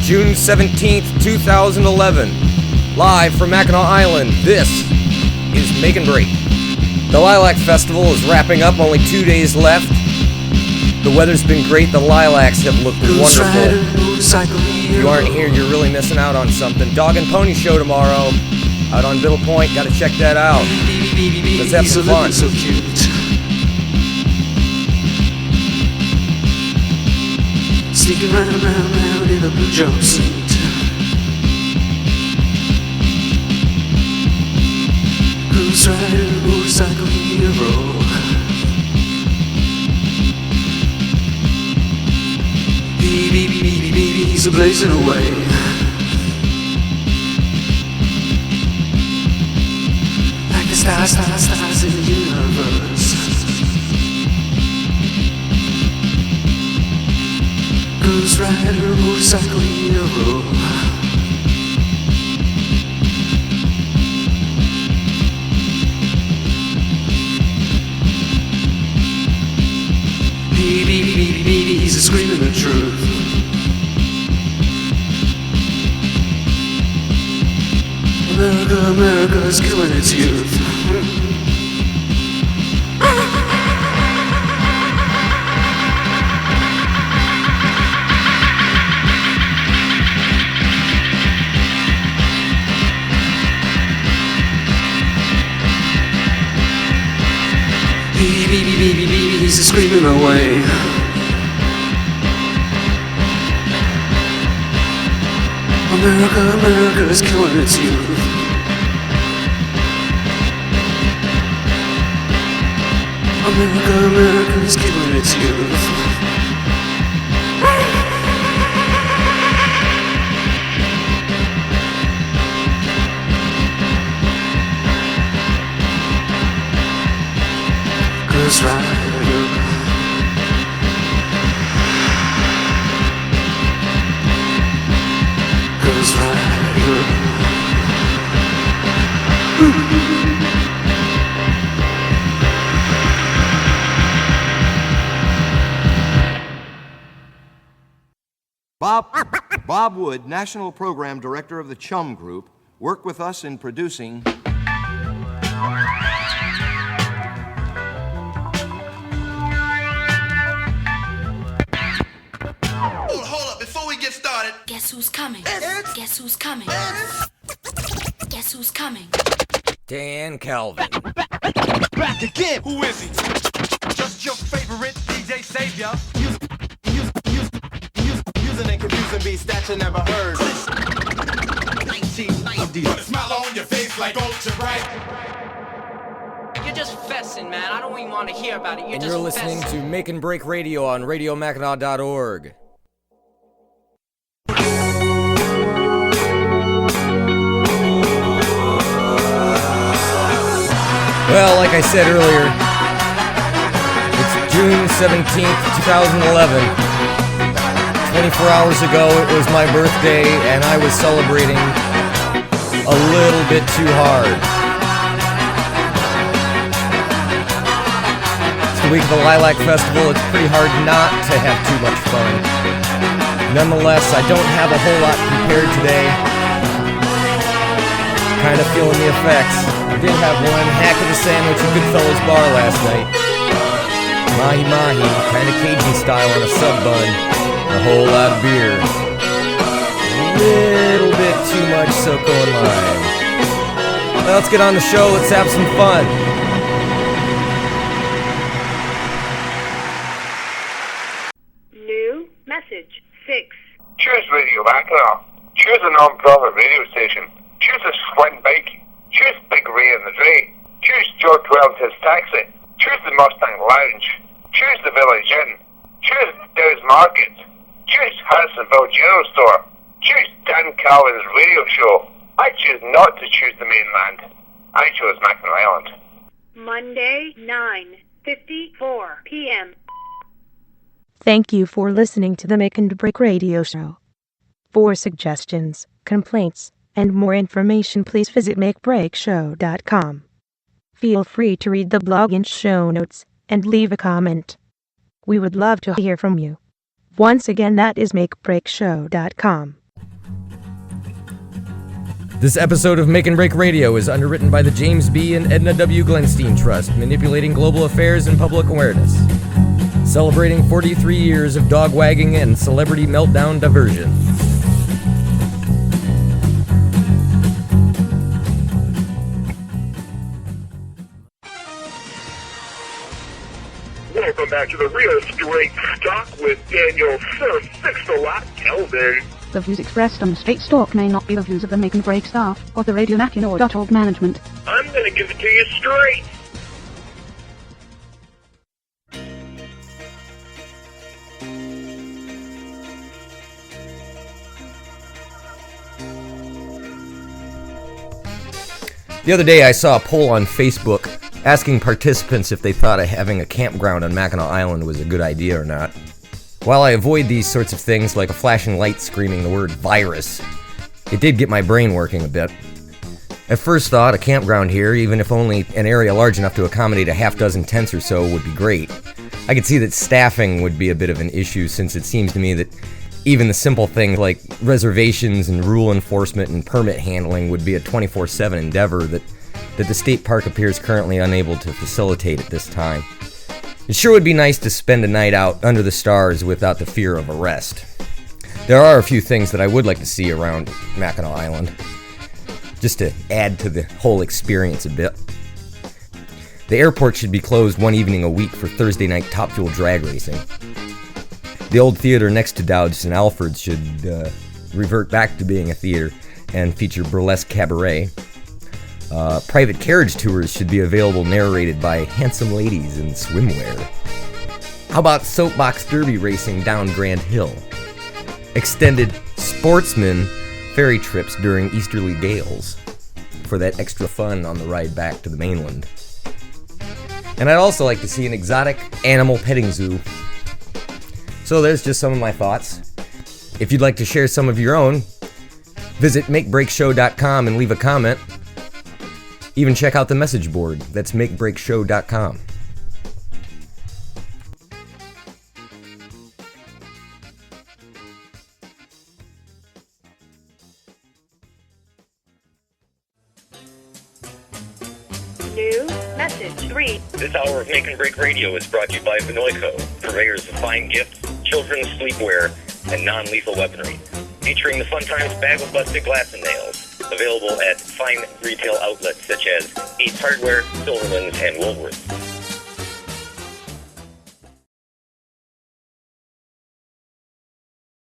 June 17th, 2011. Live from Mackinac Island, this is Make and Break. The Lilac Festival is wrapping up, only 2 days left. The weather's been great, the lilacs have looked wonderful. If you aren't here, you're really missing out on something. Dog and Pony Show tomorrow, out on Biddle Point, gotta check that out. Let's have some fun. So cute. Sneaking round in a blue jumpsuit. Cruise rider, motorcycle hero. Baby, he's a blazing away. Like the stars in the universe. Cruise rider, motorcycle hero. Baby, he's a screaming the truth. America's killing its youth. Baby, he's a screaming away. America is killing its youth. America is killing its youth. Cruise rider. Cruise rider. Bob Wood, National Program Director of the Chum Group, worked with us in producing Hold up, before we get started. Guess who's coming? Guess who's coming? Guess who's coming? Dan Calvin. Back again. Who is he? Just your favorite DJ Savior. Using and confusing beats that you never heard. 1990. Put a smile on your face like ultra bright. You're just fessing, man. I don't even want to hear about it. And you're listening to Make and Break Radio on RadioMackinac.org. Well, like I said earlier, it's June 17th, 2011. 24 hours ago, it was my birthday, and I was celebrating a little bit too hard. It's the week of the Lilac Festival. It's pretty hard not to have too much fun. Nonetheless, I don't have a whole lot prepared today. Kind of feeling the effects. I did have one heck of a sandwich at Goodfellas Bar last night. Mahi, kind of Cajun style on a sub bun. A whole lot of beer. A little bit too much SoCo and lime. Well, let's get on the show. Let's have some fun. New message 6. Choose Radio Mackinac. Choose a non-profit radio station. Choose a Squint bike. Choose Big Ray in the Dray. Choose George Wellington's Taxi. Choose the Mustang Lounge. Choose the Village Inn. Choose Dow's Market. Choose Harrisonville General Store. Choose Dan Calvin's radio show. I choose not to choose the mainland. I chose Mackinac Island. Monday, 9:54 p.m. Thank you for listening to the Make and Break Radio Show. For suggestions, complaints, and more information, please visit makebreakshow.com. Feel free to read the blog and show notes, and leave a comment. We would love to hear from you. Once again, that is makebreakshow.com. This episode of Make and Break Radio is underwritten by the James B. and Edna W. Glenstein Trust, manipulating global affairs and public awareness. Celebrating 43 years of dog wagging and celebrity meltdown diversion. Welcome back to the Real Straight Stock with Daniel Sir Six-a-Lot Kelvin. The views expressed on the Straight Stock may not be the views of the Make and Break staff or the Radio Mackinac.org management. I'm gonna give it to you straight. The other day I saw a poll on Facebook asking participants if they thought having a campground on Mackinac Island was a good idea or not. While I avoid these sorts of things like a flashing light screaming the word virus, it did get my brain working a bit. At first thought, a campground here, even if only an area large enough to accommodate a half dozen tents or so, would be great. I could see that staffing would be a bit of an issue, since it seems to me that even the simple things like reservations and rule enforcement and permit handling would be a 24/7 endeavor that the state park appears currently unable to facilitate at this time. It sure would be nice to spend a night out under the stars without the fear of arrest. There are a few things that I would like to see around Mackinac Island, just to add to the whole experience a bit. The airport should be closed one evening a week for Thursday night Top Fuel drag racing. The old theater next to Dowd's and Alfred's should revert back to being a theater and feature burlesque cabaret. Private carriage tours should be available, narrated by handsome ladies in swimwear. How about soapbox derby racing down Grand Hill? Extended sportsman ferry trips during easterly gales for that extra fun on the ride back to the mainland. And I'd also like to see an exotic animal petting zoo. So there's just some of my thoughts. If you'd like to share some of your own, visit makebreakshow.com and leave a comment. Even check out the message board. That's makebreakshow.com. New message 3. This hour of Make and Break Radio is brought to you by Vinoico, purveyors of fine gifts, children's sleepwear, and non-lethal weaponry. Featuring the Fun Times bag of busted glass and nails. Available at fine retail outlets such as Ace Hardware, Silverman's, and Woolworths.